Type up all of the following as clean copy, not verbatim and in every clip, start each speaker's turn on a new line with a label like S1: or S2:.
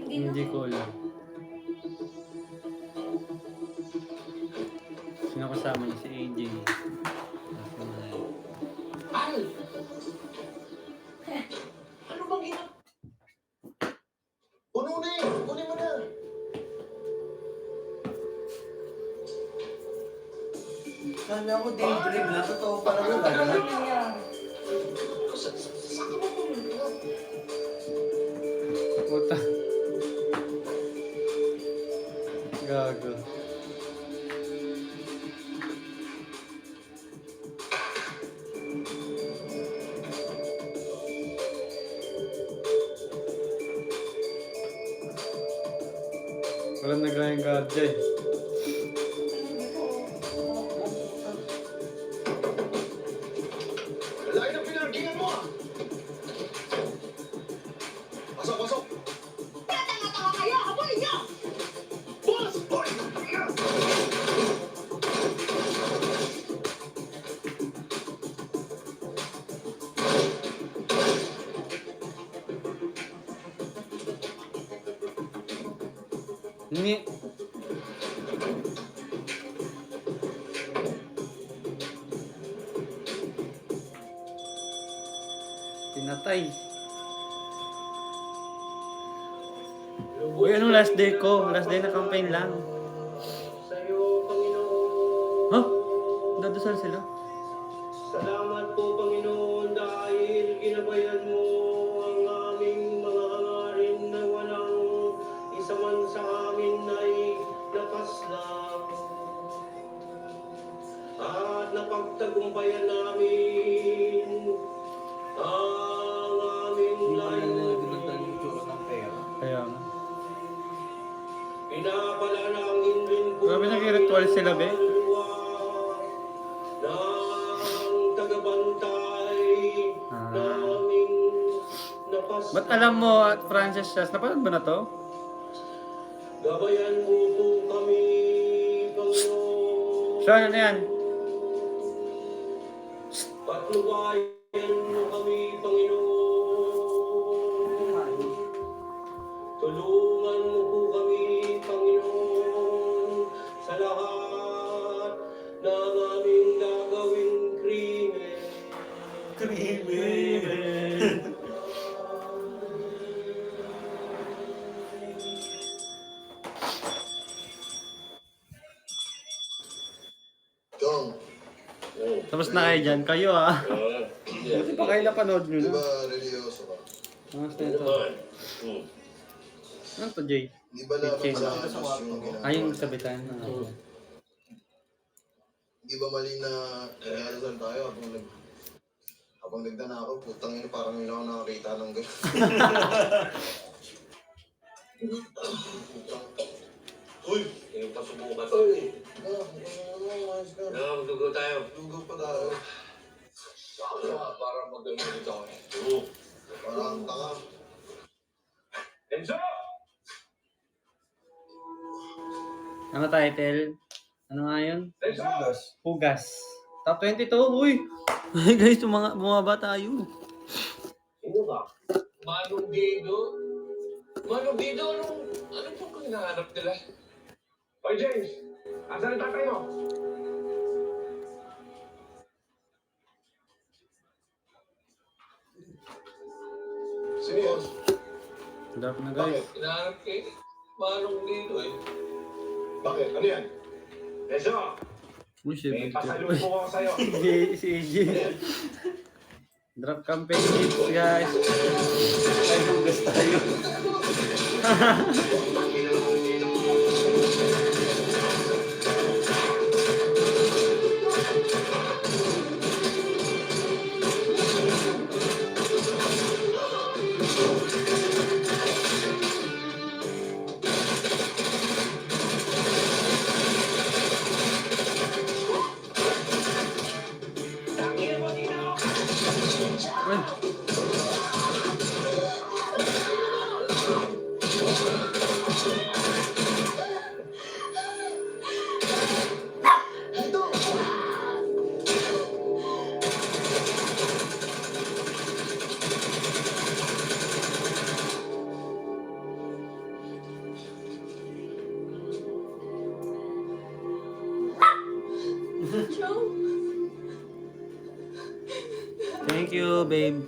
S1: Hindi ko alam. Sino kasama niya? Si AJ.
S2: Al! Ano bang Puno na eh! Kunin mo na!
S3: Kala ko daydream lang. Totoo parang wala.
S2: Saan ka ba pumunta?
S1: Puta. Gago. Walang nagayang guardia eh.
S2: Laki na pinarkingan mo ah! Pasok, pasok! Tatanga-tanga kayo! Habulin niyo! Boss! Boy!
S1: Hindi. Pinatay. Uy, anong last day ko? Last day na campaign lang.
S4: Sa'yo, Panginoon.
S1: Huh? Dadasal sila?
S4: Salamat po, Panginoon, dahil ginabayan mo ang aming mga hangarin na walang isa man sa amin ay napaslang. At napagtagumpayan namin ang aming layunin.
S1: Kaya nga.
S4: Pinapalalangin rin po
S1: Grabe nag-ritual sila, be.
S4: ng tagabantay naming napas.
S1: Ba't alam mo at Francis Chas? Napanood ba na to?
S4: Gabayan mo po kami, Panginoon.
S1: So, ano na yan?
S4: Patnubayan mo kami, Panginoon. Tulungan mo po kami, Panginoon, sa lahat ng aming gagawing krimen.
S2: Dong,
S1: Tapos na kayo dyan. Kayo ah. Buti pa kayo napanood nyo
S2: di
S1: na.
S2: ba religyoso ka?
S1: Mas na ito. Ano to, Jay?
S2: Di ba dapat
S1: Kitchen.
S2: sa Diyos yung ginagawa?
S1: Ay, yung kabitan.
S2: Di ba mali na nag-aaral tayo habang nagdana ako, putang ina, parang hindi ako nakakita ng gano'n.
S4: Uy, yung pasubukan.
S2: Uy! Ayos ka.
S4: Nakagugo tayo.
S2: Lugaw pa tayo.
S4: Para magaling ako.
S2: Parang tanga.
S4: Enzo!
S1: Ano title? Ano nga yun?
S4: Enzo!
S1: Hugas. Top 22, uy! Ay guys, bumaba tayo.
S4: Sino ba? Manong Dido? Manong Dido, ano po kung hinahanap nila? Oy, James! Asan ang tatay mo?
S2: Sino yun?
S1: Dark na guys.
S4: Hinahanap kay Manong Dido eh.
S2: Bakit? Ano yan?
S4: Enzo!
S1: Uy, si
S4: May
S1: Victor.
S4: pasalubong ako sa'yo.
S1: Si AJ. Drop campaign tips guys. Ay, hugas tayo. Uy. Thank you, babe.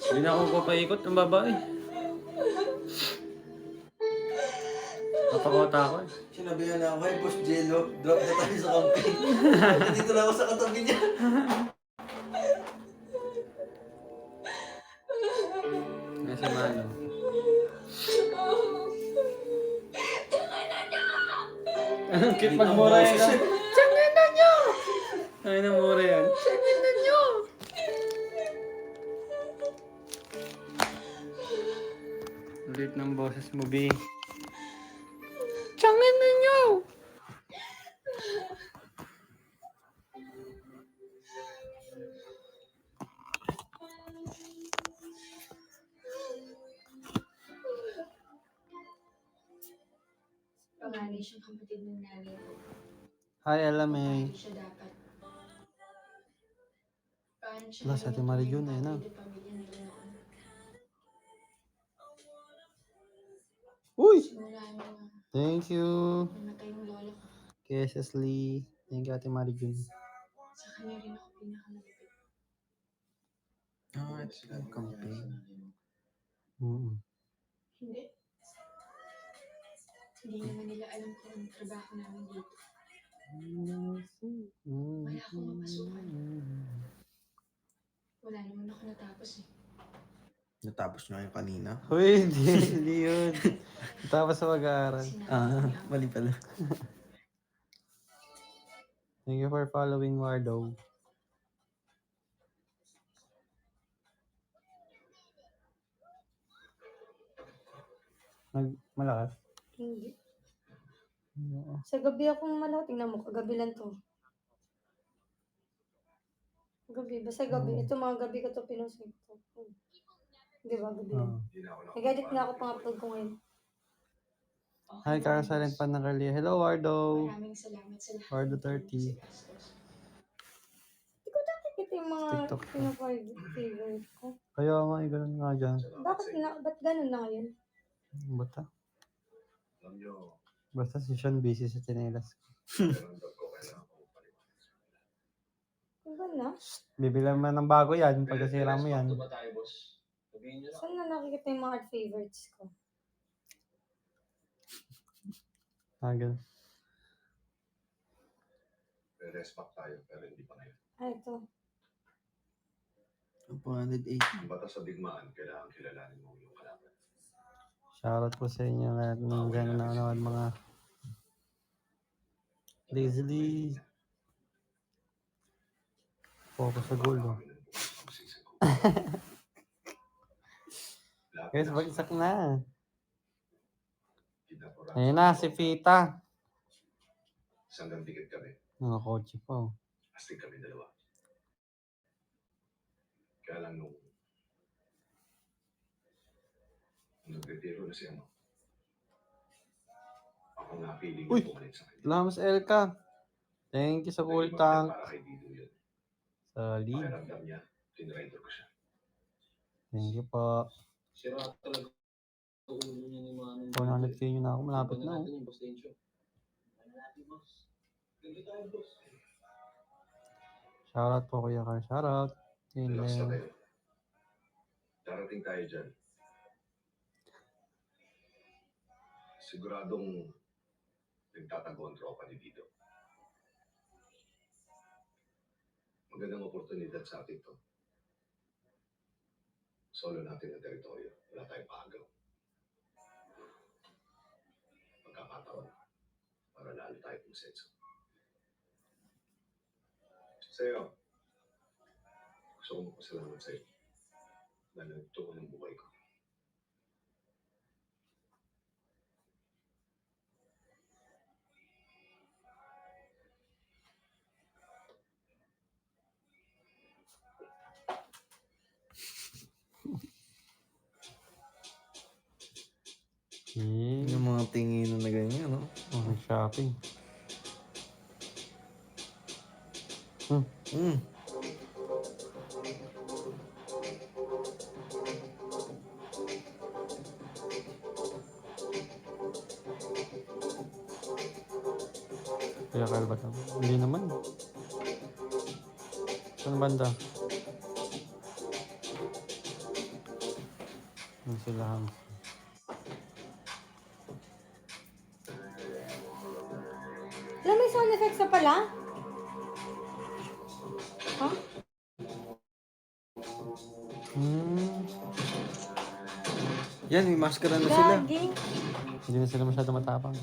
S1: Hindi na ako papaikot ng babae. Papakota ako eh.
S3: Sinabihan na ako, hey, Boss Jello, drop na tayo sa camping. Dito lang ako sa katabi niya.
S1: Kasi Mano. Anong cute magmura yan? Tiyangin na nyo! Ay, namura yan. Tiyangin na nyo! Ulit ng boses mo, B. Tiyangin na nyo!
S5: Panganay siyang kapatid ng nanay ko.
S1: Hi, Ella May.
S5: Paano siya dapat? Paano siya
S1: Wala, sa Ate Mari June, ayun na.
S5: pamilya nila noon?
S1: Uy!
S5: Simula nung
S1: Thank you.
S5: namatay yung lolo ko,
S1: KSS Lee. Thank you, Ate Mari June.
S5: sa kanya rin ako pinakamalapit.
S3: Ah, it's a camping.
S5: Hindi. Hindi naman nila alam kung anong trabaho namin dito. Wala akong mapasukan. Wala naman ako natapos eh.
S3: Natapos nyo yung kanina.
S1: Uy, hindi yun. Tapos sa mag-aaral.
S5: Sinabi niya,
S3: Mali pala.
S1: Thank you for following, Wardo. Malakas?
S6: Hindi.
S1: Oo.
S6: Sa gabi akong malaw. Tingnan mo, kagabi lang to. Gabi, basta gabi. Ito mga gabi ko to pinusig to. Di ba, gabi
S1: Oo.
S6: lang. Nag-edit na ako pang-upload ko ngayon.
S5: okay
S1: Hi,
S5: lang
S1: Cara
S5: yun,
S1: Silent
S5: boss.
S1: Pan ng Carlia. Hello, Wardo.
S5: Maraming salamat sa lahat.
S1: Wardo
S5: ng tulong
S1: 30.
S5: sa gastos.
S6: Hindi ko nakikita yung mga
S1: TikTok to.
S6: pinafavorite ko.
S1: Kaya nga, ganun nga dyan.
S6: Ba't ganun na ngayon?
S1: Basta.
S2: Alam nyo,
S1: Basta si Sean busy sa chinelas.
S2: pakiramdam ko kailangan ko paliwanag.
S6: Kung ba na?
S1: Bibilan mo ng bago yan. Pagkasira mo yan.
S2: ba tayo, boss? Sabihin nyo lang.
S6: Saan na nakikita yung mga art favorites ko?
S1: Ganun.
S2: May respect tayo, pero hindi pa ngayon.
S6: Ito.
S3: 480.
S2: Ang batas sa digmaan, kailangan kilalanin mo yung kalaban.
S1: Shoutout po sa inyo lahat ng dyan na nanonood mga lazily. Focus sa goal. Oh. Guys, bagsak na. Ayun na, si Fita.
S2: Sanggang dikit kami,
S1: Mga kotse pa. Oh.
S2: astig kami dalawa. Kaya lang nung nagretiro na siya, ako nga feeling
S1: Uy!
S2: na pumalit sa kanya.
S1: Lamas Elka. Thank you sa full
S2: Naging
S1: tank.
S2: para kay Dido yun.
S1: Sa lead.
S2: Pakiramdam niya, tinrider ko siya.
S1: Thank you po.
S7: Sira talaga ang ulo niya ni Manong.
S1: 400k nyo na ako. Malapit na. Oh.
S7: natin yung boss Tencho. Ano natin, boss? Hindi tayo, boss.
S1: Shoutout po Kuya Car. Shoutout.
S2: Relax na
S1: Tingnan.
S2: kayo. Darating tayo dyan. Siguradong nagtatago ang tropa ni Dido. Magandang oportunidad sa atin to. Solo natin ang teritoryo. Wala tayong paagaw. Pagkakataon para lalo tayo kumasenso. Sa'yo, gusto kong magpasalamat sa'yo. Dahil nagtuon ng buhay ko.
S3: Yung mga tingin na ganyan, no?
S1: Shopping.
S3: Mm.
S1: Kuya Carl ba ito? Hindi naman. Saan banda? Yan sila Hams.
S6: Alam, may sound effects na pala? Ha?
S3: Yan, may maskara na sila.
S6: Gagi.
S1: Hindi na sila masyado matapang.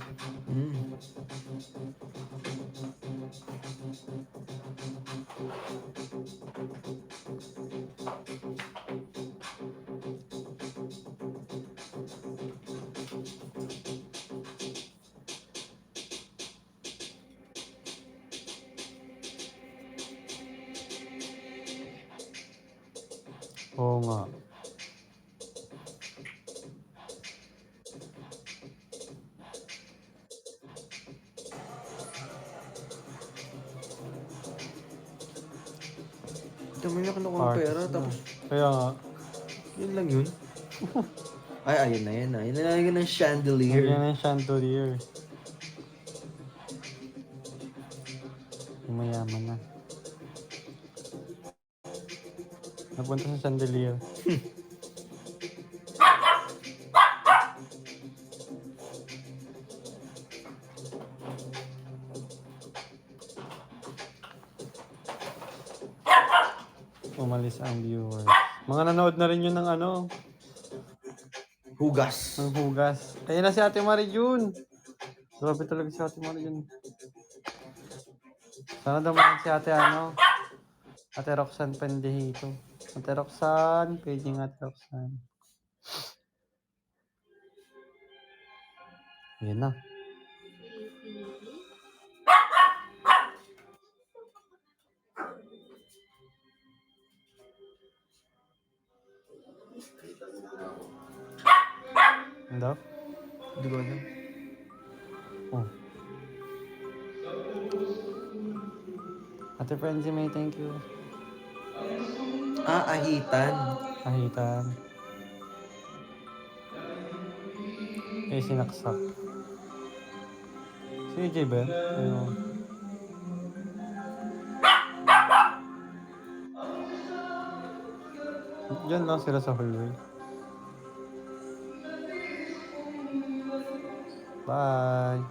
S1: Oo nga.
S3: Dami na kinukuha ng pera,
S1: Artist na.
S3: tapos
S1: Kaya nga.
S3: yun lang yun. Ay, ayun na yan na. Yun na lang ng chandelier.
S1: Yan ang chandelier. Yung mayaman na. Napunta sa chandelier. Umalis ang viewers. Mga nanood na rin yun ng ano,
S3: Hugas.
S1: ng hugas. Kaya na si Ate Marie June. Grabe talaga si Ate Marie June. Sana naman si Ate ano, Ate Roxanne Pendehito. Ate Roxanne, paging Ate Roxanne. Yan na. Ano?
S3: Di ba alam?
S1: Oh. Ate Frenzy May, thank you.
S3: Ah, ahitan.
S1: Kahitan. Eh, sinaksak. Si AJ ba yan? Ayun. Diyan lang sila sa hallway. Bye.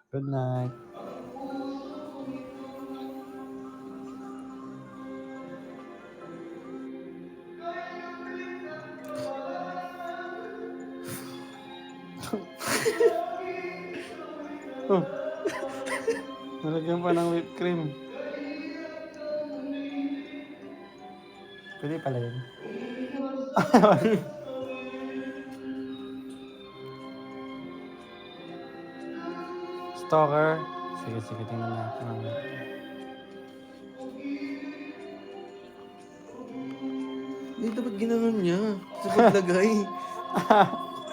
S1: Good night. Oh. Nalagyan pa ng whipped cream. Pwede pala yun. Stalker. Sige, sige, tingnan natin.
S3: Hindi dapat ginanon niya. Sa paglagay.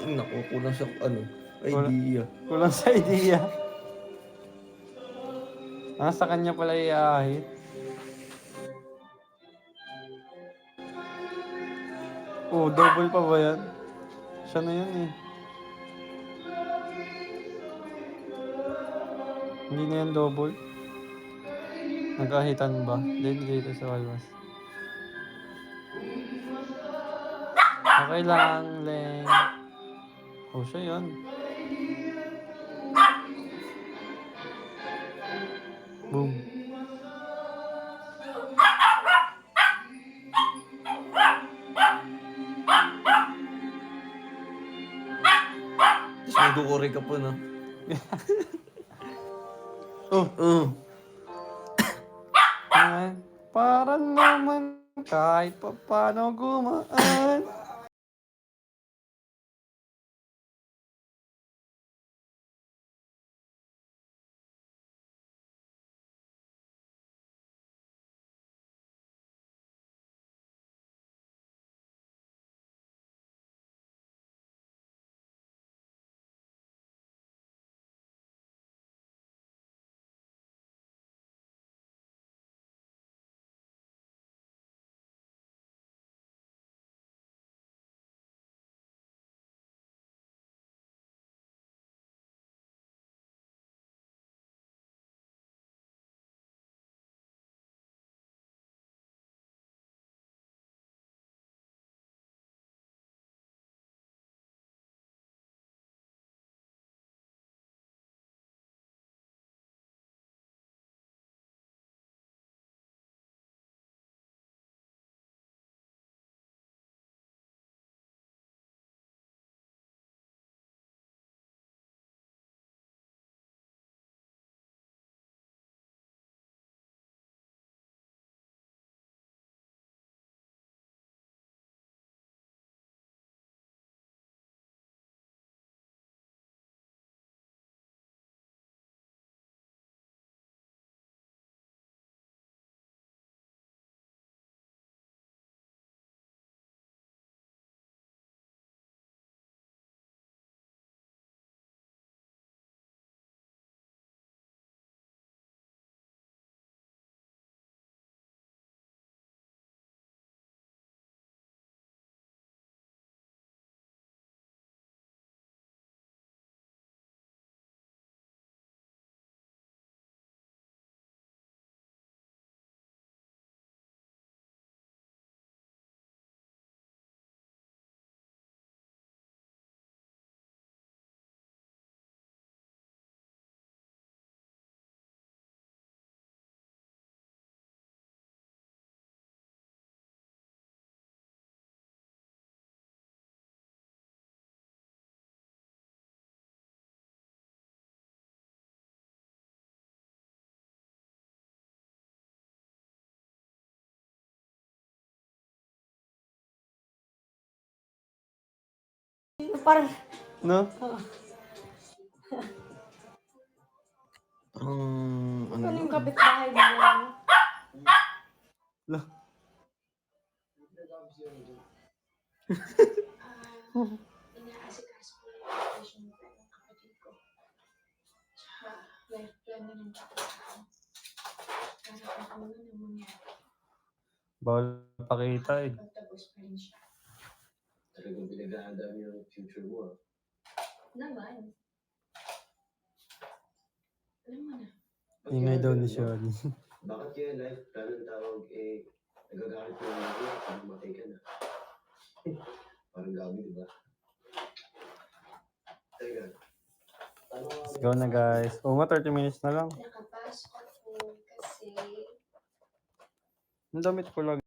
S3: Ay, naku, kulang sa idea.
S1: Kulang sa idea. Sa kanya pala iahit. Oh, double pa ba yan? Siya na yan eh. Hindi na yan double. Nag-ahitan ba? Then dito sa walwas. Okay lang, Leng. Oh, siya yun. Boom.
S3: Tapos magkukuri ka po, no?
S1: Oh. Para naman kahit pa paano gumaan.
S6: Parang,
S1: No?
S3: Ano
S6: ano yung
S3: lang.
S6: kapitbahay nila, no?
S1: Lo.
S5: Inaasikaso ko yung operation ng kapatid ko. Tsaka, life plan na rin ako sa akin. Para kung ano na mangyari,
S1: Bawal pakita eh.
S5: pagtapos pa rin siya.
S7: Talagang pinag-ahanda niyo ang future mo, ah.
S5: Naman. Alam mo na.
S7: Ba't
S1: Ingay
S7: kaya
S1: daw ni
S7: ganun,
S1: Shani.
S7: Bakit kaya life plan ang tawag, nagagalit mo na ako pag matay ka na? Parang gabi, di ba? Teka.
S1: Let's go na guys. Oo nga, 30 minutes na lang.
S5: Nakapasok ako kasi
S1: Ang damit ko lagi